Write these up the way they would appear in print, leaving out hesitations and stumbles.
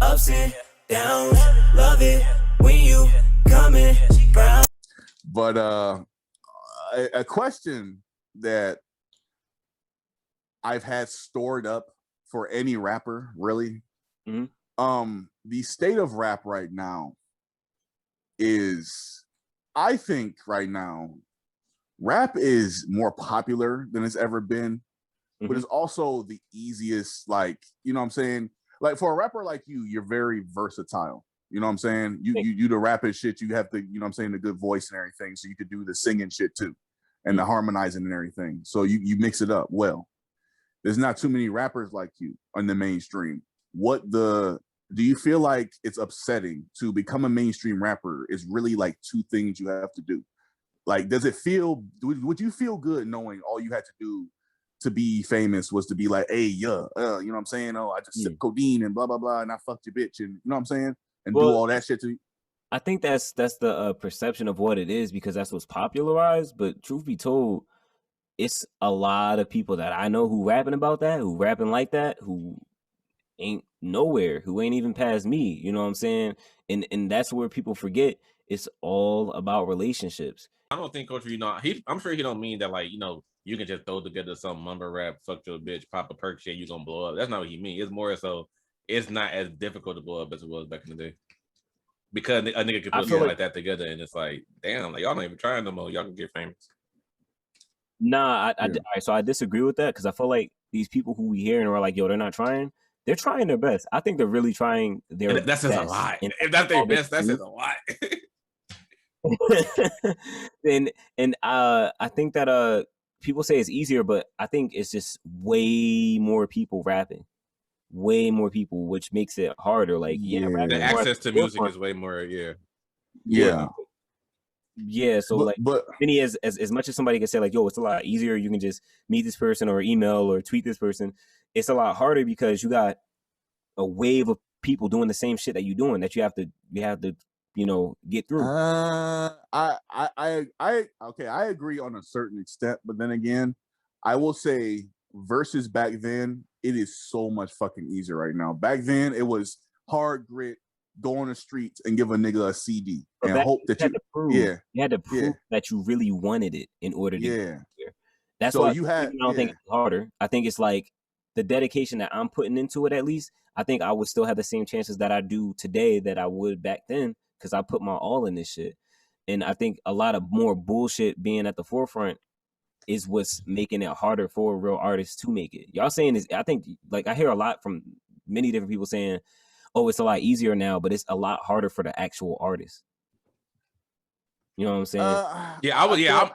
Ups and downs, love it when you coming round. But a question that I've had stored up for any rapper, really. The state of rap right now is, I think right now, rap is more popular than it's ever been, but it's also the easiest, like, you know what I'm saying? Like, for a rapper like you, you're very versatile. You know what I'm saying? You the rapping shit, you have the, you know what I'm saying, the good voice and everything, so you could do the singing shit too, and the harmonizing and everything. So you mix it up well. There's not too many rappers like you on the mainstream. Do you feel like it's upsetting to become a mainstream rapper is really like two things you have to do? Like, would you feel good knowing all you had to do to be famous was to be like, hey, you know what I'm saying? Oh, I just sip codeine and blah, blah, blah, and I fucked your bitch, and you know what I'm saying? And do all that shit to you. I think that's the perception of what it is, because that's what's popularized. But truth be told, it's a lot of people that I know who rapping about that, who rapping like that, who ain't nowhere, who ain't even past me. You know what I'm saying? And that's where people forget it's all about relationships. I don't think Culture, I'm sure he don't mean that, like, you can just throw together some mumble rap, fuck your bitch, pop a perk shit, you gonna blow up. That's not what he means. It's more so it's not as difficult to blow up as it was back in the day. Because a nigga could put something like that together, and it's like, damn, like, y'all not even trying no more. Y'all can get famous. Nah, so I disagree with that, because I feel like these people who we hearing are like, yo, they're not trying. They're trying their best. I think they're really trying their best. That says a lot. If that's their best, that says a lot. and I think that people say it's easier, but I think it's just way more people rapping. Way more people, which makes it harder. Like, the access to music is way more, so but many as much as somebody can say like, yo, it's a lot easier, you can just meet this person or email or tweet this person, it's a lot harder because you got a wave of people doing the same shit that you're doing that you have to get through. I agree on a certain extent, but then again, I will say versus back then, it is so much fucking easier right now. Back then, it was hard grit, go on the streets and give a nigga a CD and hope that you had to prove that you really wanted it in order to get there. That's so why I don't think it's harder. I think it's like the dedication that I'm putting into it, at least, I think I would still have the same chances that I do today that I would back then, because I put my all in this shit. And I think a lot of more bullshit being at the forefront is what's making it harder for real artists to make it. Y'all saying is, I think, like, I hear a lot from many different people saying, oh, it's a lot easier now, but it's a lot harder for the actual artist. You know what I'm saying?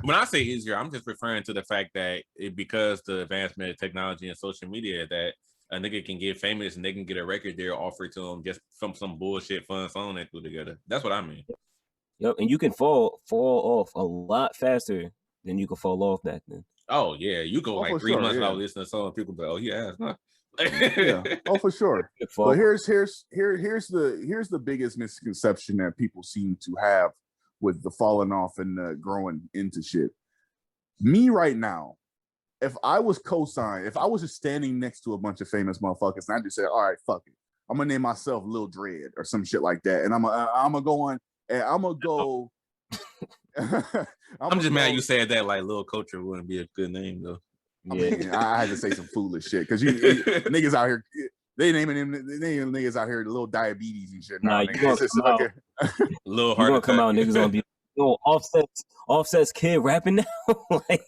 When I say easier, I'm just referring to the fact that because the advancement of technology and social media, that a nigga can get famous and they can get a record there offered to them just from some bullshit fun song they put together. That's what I mean. Yep, and you can fall off a lot faster than you could fall off back then. Oh yeah, you go like 3 months without listening to a song, people go, oh yeah, it's not. Oh, for sure. But here's the biggest misconception that people seem to have with the falling off and growing into shit. Me right now, if I was co-signed, if I was just standing next to a bunch of famous motherfuckers and I just said, all right, fuck it, I'm gonna name myself Lil Dread or some shit like that, and I'm gonna go on and I'm gonna go. I'm just mad you said that. Like, Lil Culture wouldn't be a good name though. Yeah, I had to say some foolish shit because you niggas out here, they naming niggas out here little diabetes and shit. Nah, you gonna come out, little heart attack. Come out, niggas gonna be, Offset's kid rapping now. Like,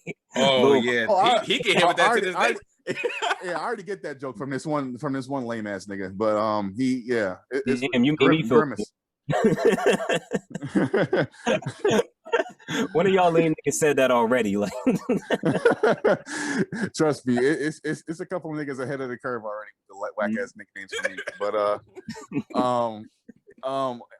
he can hit with that to this day. I already get that joke from this one lame ass nigga, but damn, you made me feel grimace. One of y'all lame niggas said that already. Like, trust me, it's a couple of niggas ahead of the curve already with the whack ass nicknames for me. But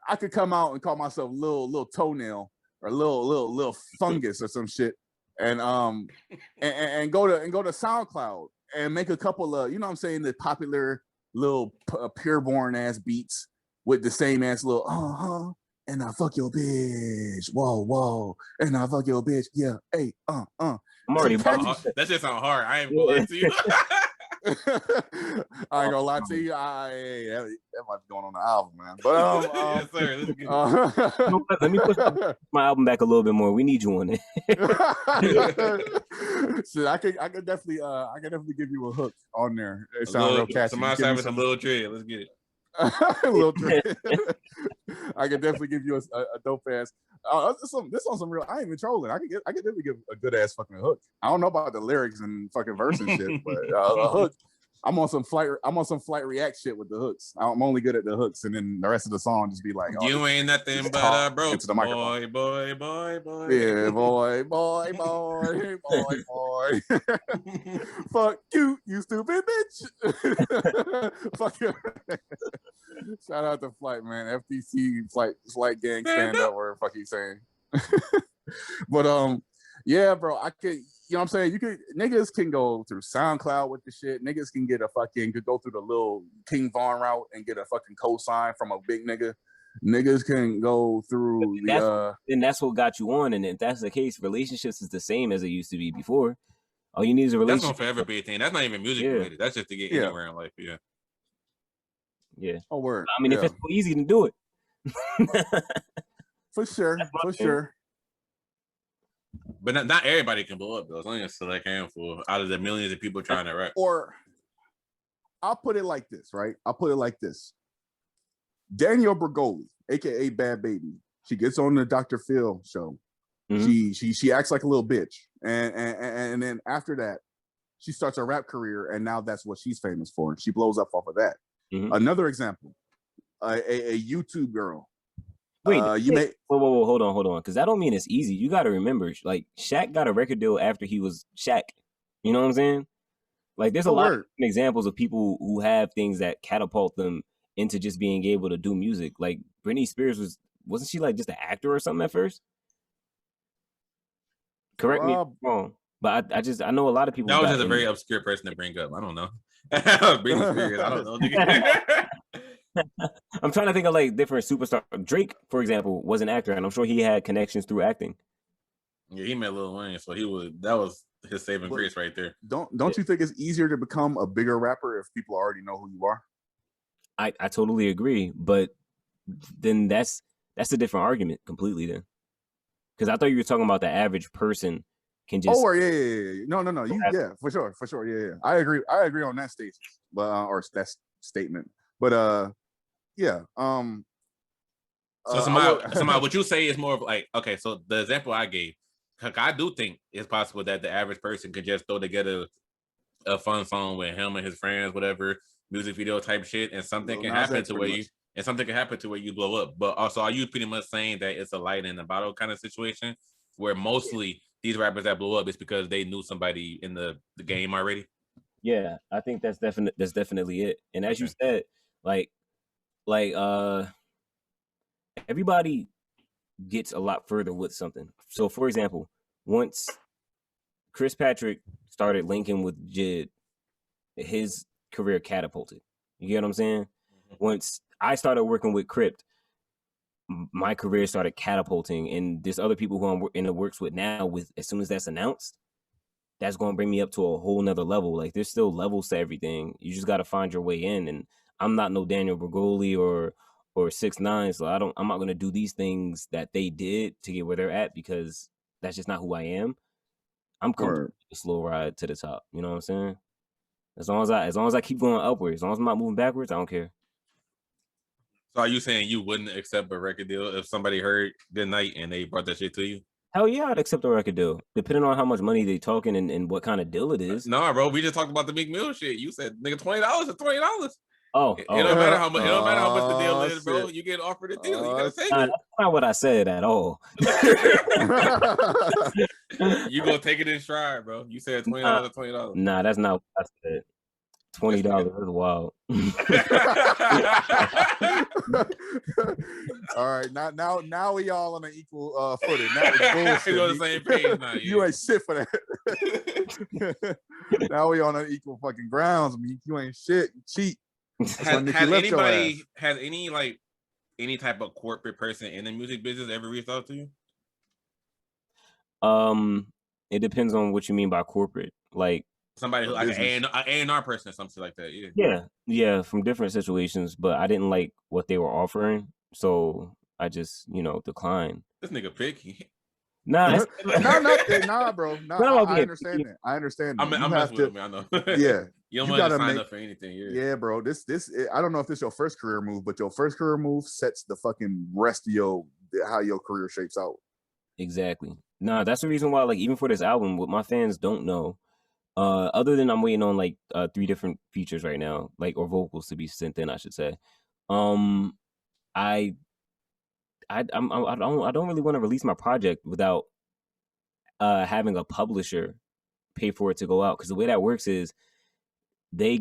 I could come out and call myself little toenail or little fungus or some shit, and go to SoundCloud and make a couple of, you know what I'm saying, the popular little pureborn ass beats with the same ass little and I fuck your bitch, whoa, and I fuck your bitch, yeah, hey, I'm already that just sound hard. I ain't gonna lie to you. I ain't gonna lie to you. That might be going on the album, man. But yes, sir. Let's get it. You know what? Let me push my album back a little bit more. We need you on it. Shit, I could definitely give you a hook on there. It sounds real catchy. Somebody service a little tread. Let's get it. A little trick. I could definitely give you a dope ass. This on some real. I ain't even trolling. I could definitely give a good ass fucking hook. I don't know about the lyrics and fucking verse and shit, but a hook. I'm on some flight react shit with the hooks. I'm only good at the hooks, and then the rest of the song just be like, oh, you ain't nothing but a broke into the microphone. boy. Yeah, boy. Fuck you stupid bitch. Fuck you. Shout out to Flight, man. FTC flight gang stand up, where the fuck he's saying. But yeah, bro, I could, you know what I'm saying? Niggas can go through SoundCloud with the shit. Niggas can get could go through the little King Von route and get a fucking cosign from a big nigga. Niggas can go through and that's what got you on. And if that's the case, relationships is the same as it used to be before. All you need is a relationship. That's gonna forever be a thing. That's not even music related. That's just to get anywhere in life. Yeah. Yeah. Oh, word. I mean, if it's so easy to do it. For sure. But not everybody can blow up, though. It's only a select handful out of the millions of people trying to rap. Or I'll put it like this, right? Danielle Bergoli, aka Bad Baby, she gets on the Dr. Phil show. Mm-hmm. She acts like a little bitch, and then after that, she starts a rap career, and now that's what she's famous for. And she blows up off of that. Mm-hmm. Another example, a YouTube girl. Wait, whoa, hold on, because that don't mean it's easy. You got to remember, like Shaq got a record deal after he was Shaq. You know what I'm saying? Like, there's a lot of examples of people who have things that catapult them into just being able to do music. Like Britney Spears wasn't she like just an actor or something at first? Correct me if I'm wrong, but I know a lot of people. That was just a very obscure person to bring up. I don't know. Britney Spears. I don't know. I'm trying to think of like different superstars. Drake, for example, was an actor, and I'm sure he had connections through acting. Yeah, he met Lil Wayne, so that was his saving grace right there. Don't you think it's easier to become a bigger rapper if people already know who you are? I totally agree, but then that's a different argument completely then. Because I thought you were talking about the average person can just. Oh, yeah. No. Yeah, for sure. Yeah. I agree on that statement, but or that statement. But yeah. So somebody, what you say is more of like, okay, so the example I gave, I do think it's possible that the average person could just throw together a fun song with him and his friends, whatever, music video type shit, and something can happen to where you blow up. But also, are you pretty much saying that it's a light in the bottle kind of situation where mostly these rappers that blow up is because they knew somebody in the game already? Yeah, I think that's definitely it. And as you said, like everybody gets a lot further with something. So for example, once Chris Patrick started linking with Jid, his career catapulted. You get what I'm saying? Once I started working with Crypt, my career started catapulting, and there's other people who I'm in the works with now. With as soon as that's announced, that's going to bring me up to a whole nother level. Like there's still levels to everything. You just got to find your way in. And I'm not no Daniel Bergoli or 6ix9ine, so I'm not going to do these things that they did to get where they're at, because that's just not who I am. I'm comfortable with a slow ride to the top. You know what I'm saying? As long as I keep going upwards, as long as I'm not moving backwards, I don't care. So are you saying you wouldn't accept a record deal if somebody heard Good Night and they brought that shit to you? Hell yeah, I'd accept a record deal, depending on how much money they talking and what kind of deal it is. No, bro, we just talked about the Meek Mill shit. You said, nigga, $20 is $20. Oh, it don't matter how much. It don't matter how much the deal is, bro. You get offered a deal. You gotta take it. That's not what I said at all. You gonna take it in stride, bro. You said $20. Nah, that's not what I said. $20 is wild. All right, now we all on an equal footing. Now it's bullshit. We're on the same page now. You ain't shit for that. Now we on an equal fucking grounds. I mean, you ain't shit. You cheat. Has any type of corporate person in the music business ever reached out to you? It depends on what you mean by corporate. Like, Somebody who like business. an A&R person or something like that. Yeah. Yeah, from different situations, but I didn't like what they were offering, so I just declined. This nigga picky. Nah, it's Nah, bro. Nah, not about I being understand picky. that. I understand I'm that. You messing have with to, him, I know. yeah. You don't You want to gotta sign make, up for anything. yeah, bro. This I don't know if this is your first career move, but your first career move sets the fucking rest of how your career shapes out. Exactly. Nah, that's the reason why, like, even for this album, what my fans don't know, other than I'm waiting on like 3 different features right now, like, or vocals to be sent in, I should say. Um, I I don't really want to release my project without having a publisher pay for it to go out, because the way that works is they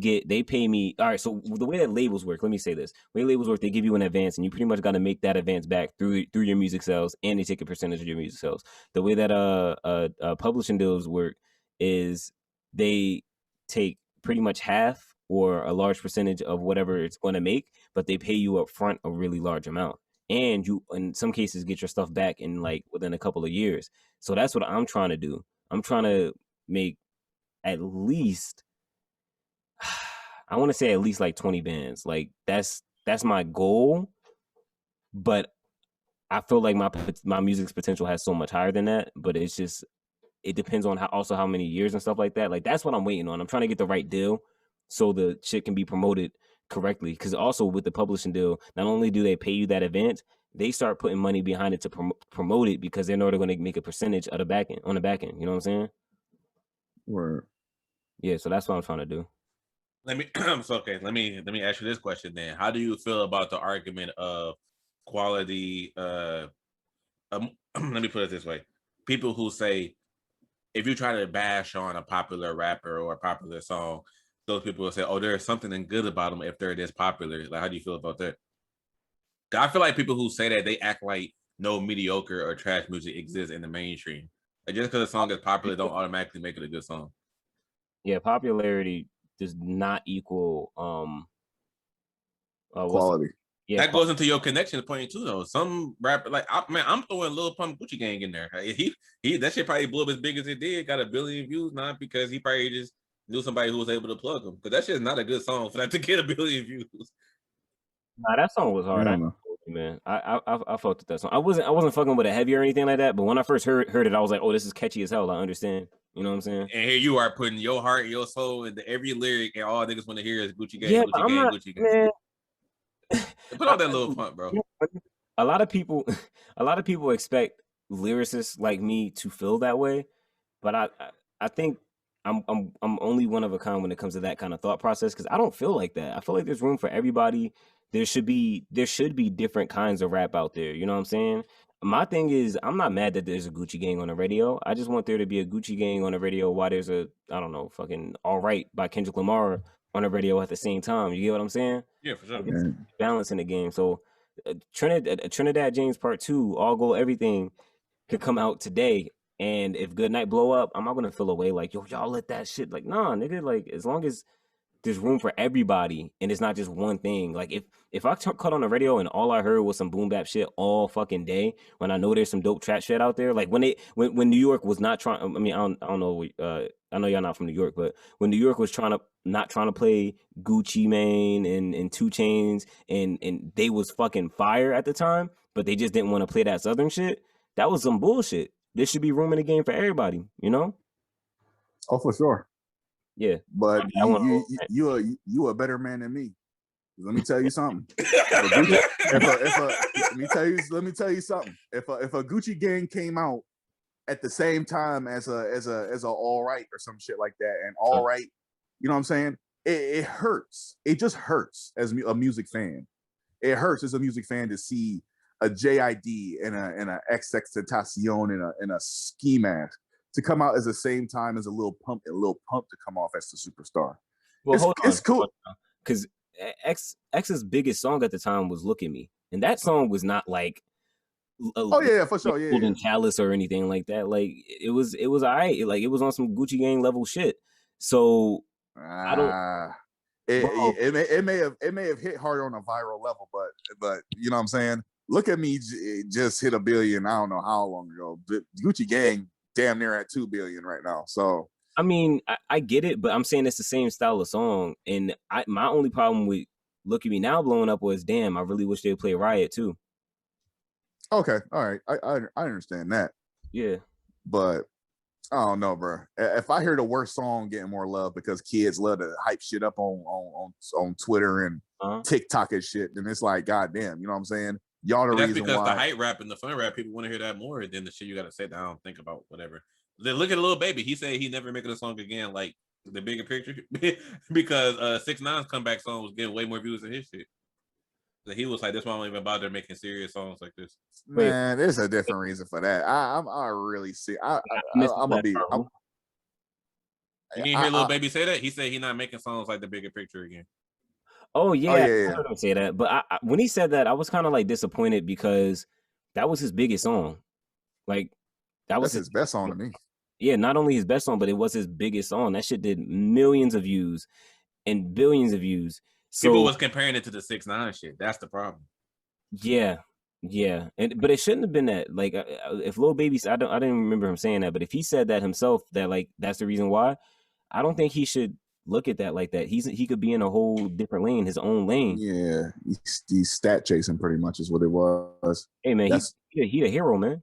pay me. All right, so the way that labels work, let me say this: the way labels work, they give you an advance, and you pretty much got to make that advance back through your music sales, and they take a percentage of your music sales. The way that publishing deals work is they take pretty much half or a large percentage of whatever it's going to make, but they pay you up front a really large amount, and you in some cases get your stuff back in like within a couple of years. So that's what I'm trying to do. I'm trying to make at least, I want to say at least like 20 bands. Like that's my goal, but I feel like my music's potential has so much higher than that. But it's just, it depends on how many years and stuff like that. Like that's what I'm waiting on. I'm trying to get the right deal so the shit can be promoted correctly. Because also with the publishing deal, not only do they pay you that advance, they start putting money behind it to promote it, because they know they're going to make a percentage of the back end, on the back end. You know what I'm saying? Word. Yeah. So that's what I'm trying to do. Let me let me ask you this question then. How do you feel about the argument of quality? Let me put it this way: people who say if you try to bash on a popular rapper or a popular song, those people will say, "Oh, there's something good about them if they're this popular." Like, how do you feel about that? I feel like people who say that, they act like no mediocre or trash music exists in the mainstream. Like, just because a song is popular, don't automatically make it a good song. Yeah, popularity does not equal Quality. That goes into your connection point too, though. Some rapper, like, I'm throwing Lil Pump Gucci Gang in there. He that shit probably blew up as big as it did. Got 1 billion views, not because he probably just knew somebody who was able to plug him. Because that shit's not a good song for that to get 1 billion views. Nah, that song was hard. Man, I fucked with that song. I wasn't fucking with it heavy or anything like that. But when I first heard it, I was like, oh, this is catchy as hell. I understand. You know what I'm saying? And here you are putting your heart, your soul into every lyric, and all niggas want to hear is Gucci Gang, Yeah, Gucci but I'm Gang, not, Gucci Gang. man. Put on that Lil Pump, bro. A lot of people, expect lyricists like me to feel that way, but I think I'm only one of a kind when it comes to that kind of thought process, because I don't feel like that. I feel like there's room for everybody. There should be different kinds of rap out there. You know what I'm saying? My thing is, I'm not mad that there's a Gucci Gang on the radio. I just want there to be a Gucci Gang on the radio while there's a, I don't know, fucking All Right by Kendrick Lamar on the radio at the same time. You get what I'm saying? Yeah, for sure. Like, it's balance in the game. So Trinidad James Part 2, All Gold Everything could come out today. And if Good Night blow up, I'm not gonna feel away like, yo, y'all let that shit. Like, nah, nigga. Like, as long as there's room for everybody and it's not just one thing. Like, if I cut on the radio and all I heard was some boom bap shit all fucking day, when I know there's some dope trap shit out there, like when New York was not trying. I mean, I don't know. I know y'all not from New York, but when New York was not trying to play Gucci Mane and 2 Chainz, and they was fucking fire at the time, but they just didn't want to play that Southern shit. That was some bullshit. There should be room in the game for everybody, you know? Oh, for sure. Yeah. But you a better man than me. Let me tell you something. Let me tell you something. If a Gucci Gang came out at the same time as a All Right or some shit like that, and All Right, you know what I'm saying? It hurts. It just hurts as a music fan. It hurts as a music fan to see a JID and a XXXTentacion and a Ski Mask to come out at the same time as a Lil Pump to come off as the superstar. Well, it's cool. Because X's biggest song at the time was "Look at Me," and that song was not like, for sure, Golden Chalice or anything like that. Like, it was alright. Like, it was on some Gucci Gang level shit. So I don't. It may have hit hard on a viral level, but you know what I'm saying? Look at Me just hit 1 billion. I don't know how long ago. Gucci Gang damn near at 2 billion right now. So I mean, I get it, but I'm saying it's the same style of song. And my only problem with Look at Me Now blowing up was, damn, I really wish they would play Riot too. Okay, all right, I understand that, Yeah. but I don't know, bro. If I hear the worst song getting more love because kids love to hype shit up on Twitter and TikTok and shit, then it's like, goddamn, you know what I'm saying? Y'all the That's reason because why the hype rap and the fun rap, people want to hear that more than the shit you got to say down, think about, whatever. Then look at Lil Baby. He said he never making a song again, like the bigger picture, because 6ix9ine's comeback song was getting way more views than his shit. So he was like, "This why I don't even bother making serious songs like this." Man, there's a different reason for that. I really see. I'm gonna be. You didn't hear Lil Baby say that? He said he not making songs like the bigger picture again. Oh yeah, yeah. I heard him say that. But when he said that, I was kind of like disappointed because that was his biggest song. Like that was his best song to me. Yeah, not only his best song, but it was his biggest song. That shit did millions of views and billions of views. So, people was comparing it to the 6ix9ine shit. That's the problem. Yeah, but it shouldn't have been that. Like, if Lil Baby, I didn't remember him saying that, but if he said that himself, that like that's the reason why, I don't think he should look at that like that. He could be in a whole different lane, his own lane. Yeah, he's stat chasing pretty much is what it was. Hey man, he a hero, man.